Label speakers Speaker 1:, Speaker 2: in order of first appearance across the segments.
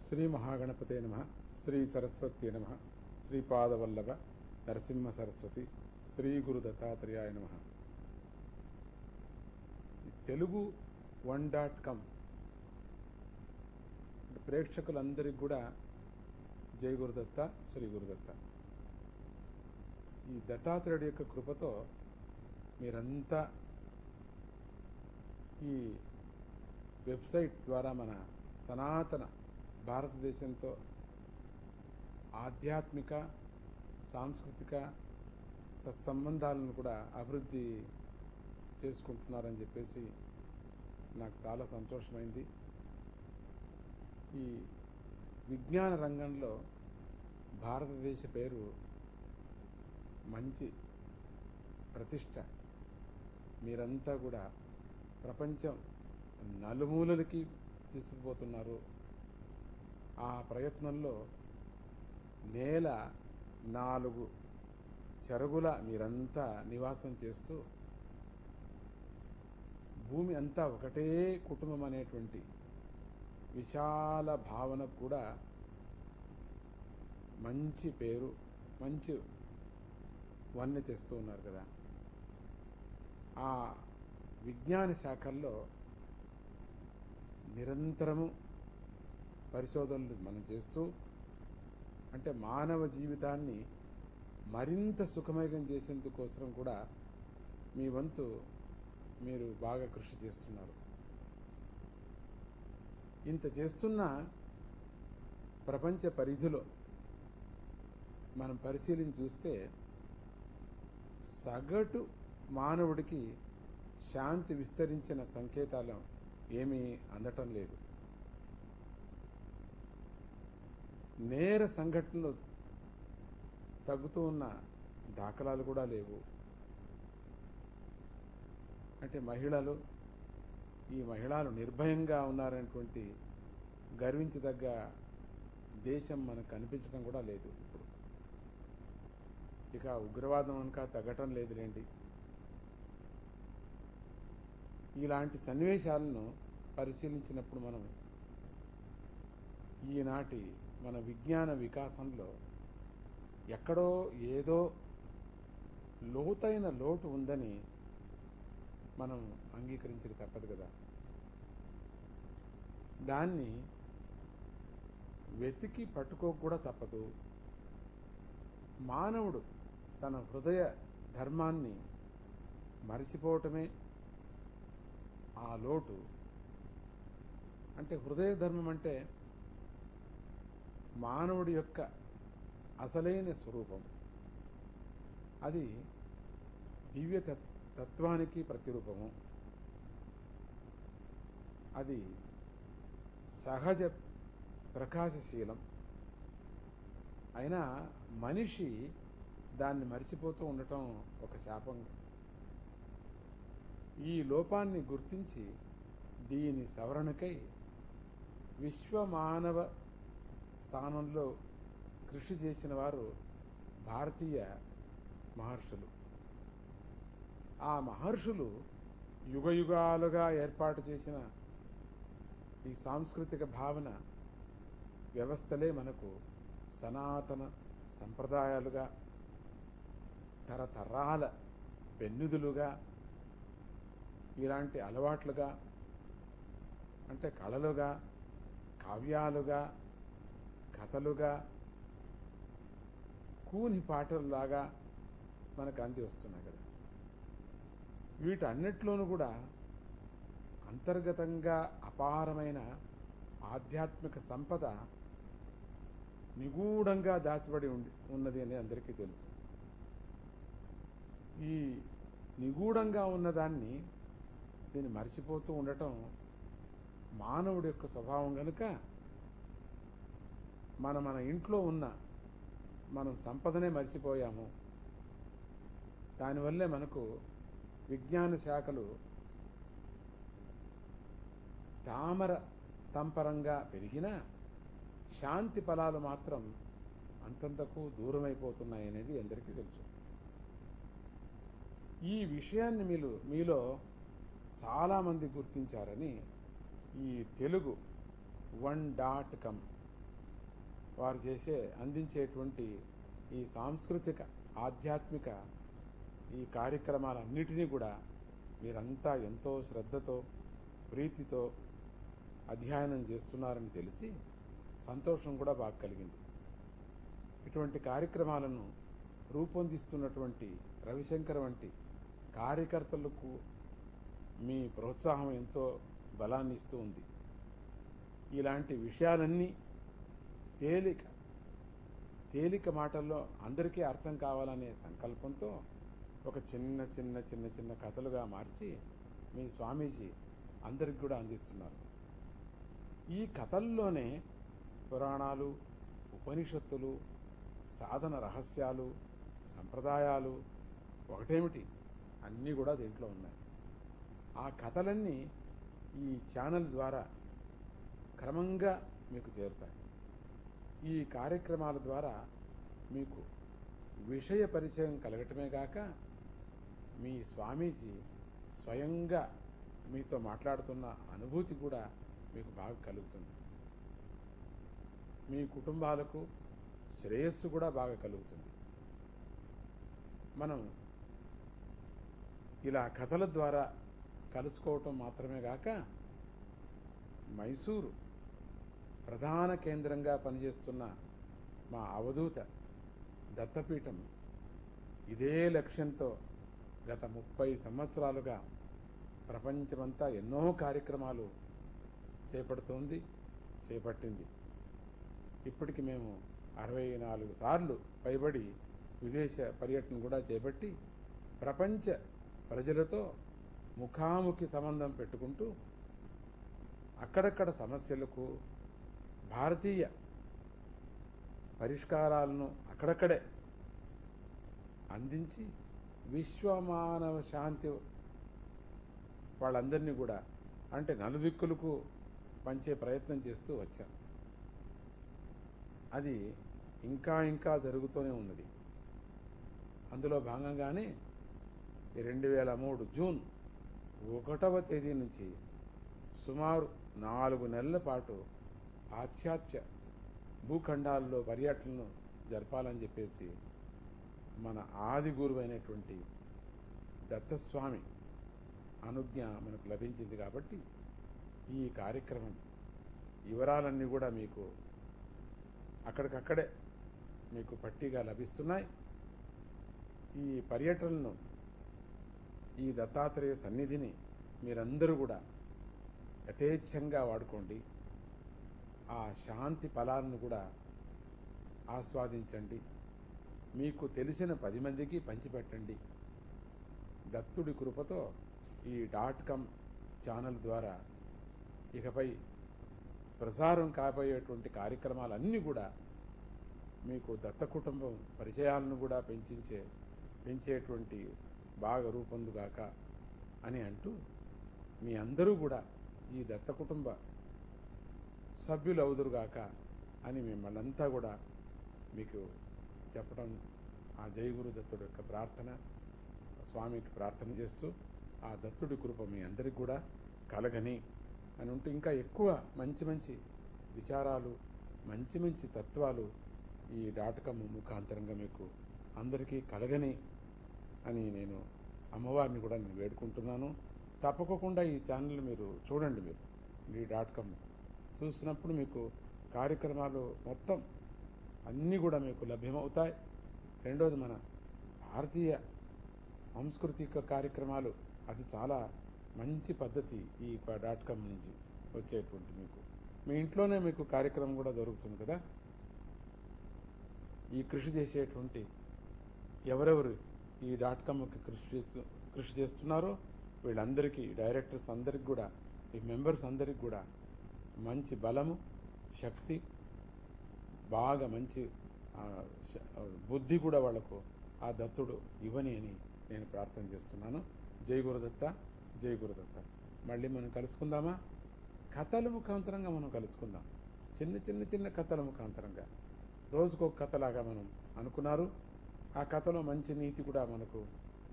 Speaker 1: శ్రీ మహాగణపతే నమః. శ్రీ సరస్వతి నమః. శ్రీపాదవల్లభ నరసింహ సరస్వతి శ్రీ గురు దత్తాత్రేయాయ నమః. తెలుగు 1.com ప్రేక్షకులందరికీ కూడా జై గురుదత్త, శ్రీ గురుదత్త. ఈ దత్తాత్రేయుడి యొక్క కృపతో మీరంతా ఈ వెబ్సైట్ ద్వారా మన సనాతన భారతదేశంతో ఆధ్యాత్మిక, సాంస్కృతిక సత్సంబంధాలను కూడా అభివృద్ధి చేసుకుంటున్నారని చెప్పేసి నాకు చాలా సంతోషమైంది. ఈ విజ్ఞాన రంగంలో భారతదేశ పేరు మంచి ప్రతిష్ట. మీరంతా కూడా ప్రపంచం నలుమూలలకి తీసుకుపోతున్నారు. ఆ ప్రయత్నంలో నేల 4 చెరుగుల మీరంతా నివాసం చేస్తూ భూమి అంతా ఒకటే కుటుంబం అనేటువంటి విశాల భావనకు కూడా మంచి పేరు, మంచి వన్నె తెస్తూ ఉన్నారు కదా. ఆ విజ్ఞాన శాఖల్లో నిరంతరము పరిశోధనలు మనం చేస్తూ, అంటే మానవ జీవితాన్ని మరింత సుఖమయం చేసేందుకోసం కూడా మీ వంతు మీరు బాగా కృషి చేస్తున్నారు. ఇంత చేస్తున్న ప్రపంచ పరిధిలో మనం పరిశీలించి చూస్తే సగటు మానవుడికి శాంతి విస్తరించిన సంకేతాలు ఏమీ అందటం లేదు. నేర సంఘటనలు తగ్గుతూ ఉన్న దాఖలాలు కూడా లేవు. అంటే ఈ మహిళలు నిర్భయంగా ఉన్నారనేటువంటి గర్వించదగ్గ దేశం మనకు కనిపించడం కూడా లేదు. ఇప్పుడు ఇక ఉగ్రవాదం ఇంకా తగ్గటం లేదులేండి. ఇలాంటి సన్నివేశాలను పరిశీలించినప్పుడు మనం ఈనాటి మన విజ్ఞాన వికాసంలో ఎక్కడో ఏదో లోతైన లోటు ఉందని మనం అంగీకరించక తప్పదు కదా. దాన్ని వెతికి పట్టుకోకూడా తప్పదు. మానవుడు తన హృదయ ధర్మాన్ని మరిచిపోవటమే ఆ లోటు. అంటే హృదయ ధర్మం అంటే మానవుడి యొక్క అసలైన స్వరూపం. అది దివ్య తత్వానికి ప్రతిరూపము. అది సహజ ప్రకాశశీలం. అయినా మనిషి దాన్ని మరిచిపోతూ ఉండటం ఒక శాపం. ఈ లోపాన్ని గుర్తించి దీని సవరణకై విశ్వమానవ స్థానంలో కృషి చేసిన వారు భారతీయ మహర్షులు. ఆ మహర్షులు యుగయుగాలుగా ఏర్పాటు చేసిన ఈ సాంస్కృతిక భావన వ్యవస్థలే మనకు సనాతన సంప్రదాయాలుగా, తరతరాల పెన్నిధులుగా, ఇలాంటి అలవాట్లుగా, అంటే కళలుగా, కావ్యాలుగా, కథలుగా, కూని పాటల్లాగా మనకు అంది వస్తున్నాయి కదా. వీటన్నిటిలోనూ కూడా అంతర్గతంగా అపారమైన ఆధ్యాత్మిక సంపద నిగూఢంగా దాచిపడి ఉన్నది అని అందరికీ తెలుసు. ఈ నిగూఢంగా ఉన్నదాన్ని దీన్ని మరిచిపోతూ ఉండటం మానవుడి యొక్క స్వభావం కనుక మన ఇంట్లో ఉన్న మనం సంపదనే మర్చిపోయాము. దానివల్లే మనకు విజ్ఞాన శాఖలు తామర తంపరంగా పెరిగినా శాంతి ఫలాలు మాత్రం అంతంతకు దూరమైపోతున్నాయనేది అందరికీ తెలుసు. ఈ విషయాన్ని మీలో చాలామంది గుర్తించారని ఈ తెలుగు 1.com వారు అందించేటువంటి ఈ సాంస్కృతిక ఆధ్యాత్మిక ఈ కార్యక్రమాలన్నిటినీ కూడా మీరంతా ఎంతో శ్రద్ధతో ప్రీతితో అధ్యయనం చేస్తున్నారని తెలిసి సంతోషం కూడా బాగా కలిగింది. ఇటువంటి కార్యక్రమాలను రూపొందిస్తున్నటువంటి రవిశంకర్ వంటి కార్యకర్తలకు మీ ప్రోత్సాహం ఎంతో బలాన్ని ఇస్తూ ఉంది. ఇలాంటి విషయాలన్నీ తేలిక మాటల్లో అందరికీ అర్థం కావాలనే సంకల్పంతో ఒక చిన్న చిన్న చిన్న చిన్న కథలుగా మార్చి మీ స్వామీజీ అందరికి కూడా అందిస్తున్నారు. ఈ కథల్లోనే పురాణాలు, ఉపనిషత్తులు, సాధన రహస్యాలు, సంప్రదాయాలు ఒకటేమిటి అన్నీ కూడా దీంట్లో ఉన్నాయి. ఆ కథలన్నీ ఈ ఛానల్ ద్వారా క్రమంగా మీకు చేరుతాయి. ఈ కార్యక్రమాల ద్వారా మీకు విషయ పరిచయం కలగటమే గాక మీ స్వామీజీ స్వయంగా మీతో మాట్లాడుతున్న అనుభూతి కూడా మీకు బాగా కలుగుతుంది. మీ కుటుంబాలకు శ్రేయస్సు కూడా బాగా కలుగుతుంది. మనం ఇలా కథల ద్వారా కలుసుకోవటం మాత్రమే గాక మైసూరు ప్రధాన కేంద్రంగా పనిచేస్తున్న మా అవధూత దత్తపీఠం ఇదే లక్ష్యంతో గత 30 సంవత్సరాలుగా ప్రపంచమంతా ఎన్నో కార్యక్రమాలు చేపట్టింది. ఇప్పటికి మేము 64 సార్లు పైబడి విదేశ పర్యటన కూడా చేపట్టి ప్రపంచ ప్రజలతో ముఖాముఖి సంబంధం పెట్టుకుంటూ అక్కడక్కడ సమస్యలకు భారతీయ పరిష్కారాలను అక్కడక్కడే అందించి విశ్వమానవ శాంతి వాళ్ళందరినీ కూడా అంటే నలుదిక్కులకు పంచే ప్రయత్నం చేస్తూ వచ్చాం. అది ఇంకా జరుగుతూనే ఉన్నది. అందులో భాగంగానే 2003 జూన్ 1వ తేదీ నుంచి సుమారు 4 నెలల పాటు పాశ్చాత్య భూఖండాల్లో పర్యటనను జరపాలని చెప్పేసి మన ఆది గురువైనటువంటి దత్తస్వామి అనుజ్ఞ మనకు లభించింది. కాబట్టి ఈ కార్యక్రమం వివరాలన్నీ కూడా మీకు అక్కడికక్కడే మీకు పట్టిగా లభిస్తున్నాయి. ఈ పర్యటనను ఈ దత్తాత్రేయ సన్నిధిని మీరందరూ కూడా యథేచ్ఛంగా వాడుకోండి. ఆ శాంతి ఫలాలను కూడా ఆస్వాదించండి. మీకు తెలిసిన 10 మందికి పంచిపెట్టండి. దత్తుడి కృపతో ఈ .com ఛానల్ ద్వారా ఇకపై ప్రసారం కాబోయేటువంటి కార్యక్రమాలన్నీ కూడా మీకు దత్త కుటుంబం పరిచయాలను కూడా పెంచేటువంటి బాగా రూపొందుగాక అని అంటూ మీ అందరూ కూడా ఈ దత్త కుటుంబ సభ్యులు అవుదురుగాక అని మిమ్మల్నంతా కూడా మీకు చెప్పడం ఆ జయగురు దత్తుడి యొక్క ప్రార్థన, స్వామికి ప్రార్థన చేస్తూ ఆ దత్తుడి కృప మీ అందరికి కూడా కలగని అని ఉంటూ ఇంకా ఎక్కువ మంచి విచారాలు, మంచి తత్వాలు ఈ .com ముఖాంతరంగా మీకు అందరికీ కలగని అని నేను అమ్మవారిని కూడా నేను వేడుకుంటున్నాను. తప్పకుండా ఈ ఛానల్ మీరు చూడండి. మీరు ఈ .com చూసినప్పుడు మీకు కార్యక్రమాలు మొత్తం అన్నీ కూడా మీకు లభ్యమవుతాయి. రెండోది మన భారతీయ సాంస్కృతిక కార్యక్రమాలు అది చాలా మంచి పద్ధతి. ఈ .com నుంచి వచ్చేటువంటి మీకు మీ ఇంట్లోనే మీకు కార్యక్రమం కూడా దొరుకుతుంది కదా. ఈ కృషి చేసేటువంటి ఎవరెవరు ఈ .comకి కృషి చేస్తున్నారో వీళ్ళందరికీ, డైరెక్టర్స్ అందరికి కూడా, ఈ మెంబర్స్ అందరికి కూడా మంచి బలము, శక్తి, బాగా మంచి బుద్ధి కూడా వాళ్లకు ఆ దత్తుడు ఇవ్వని అని నేను ప్రార్థన చేస్తున్నాను. జై గురుదత్త, జై గురుదత్త. మళ్ళీ మనం కలుసుకుందామా? కథల ముఖాంతరంగా మనం కలుసుకుందాం. చిన్న కథల ముఖాంతరంగా రోజుకొక కథలాగా మనం అనుకున్నారు. ఆ కథలో మంచి నీతి కూడా మనకు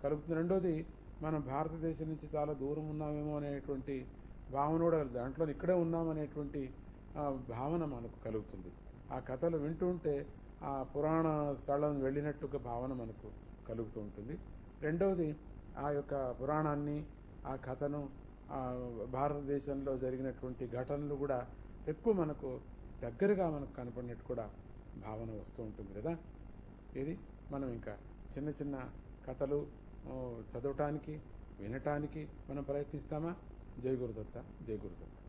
Speaker 1: కలుగుతుంది. రెండోది, మనం భారతదేశం నుంచి చాలా దూరం ఉన్నామేమో అనేటువంటి భావన కూడా దాంట్లో ఇక్కడే ఉన్నామనేటువంటి భావన మనకు కలుగుతుంది. ఆ కథలు వింటూ ఉంటే ఆ పురాణ స్థలం వెళ్ళినట్టుగా భావన మనకు కలుగుతూ ఉంటుంది. రెండవది, ఆ యొక్క పురాణాన్ని, ఆ కథను, భారతదేశంలో జరిగినటువంటి ఘటనలు కూడా ఎక్కువ మనకు దగ్గరగా మనకు కనపడినట్టు కూడా భావన వస్తూ ఉంటుంది కదా. ఇది మనం ఇంకా చిన్న చిన్న కథలు చదవటానికి, వినటానికి మనం ప్రయత్నిస్తామా? జై గురుదత్త, జై గురుదత్త.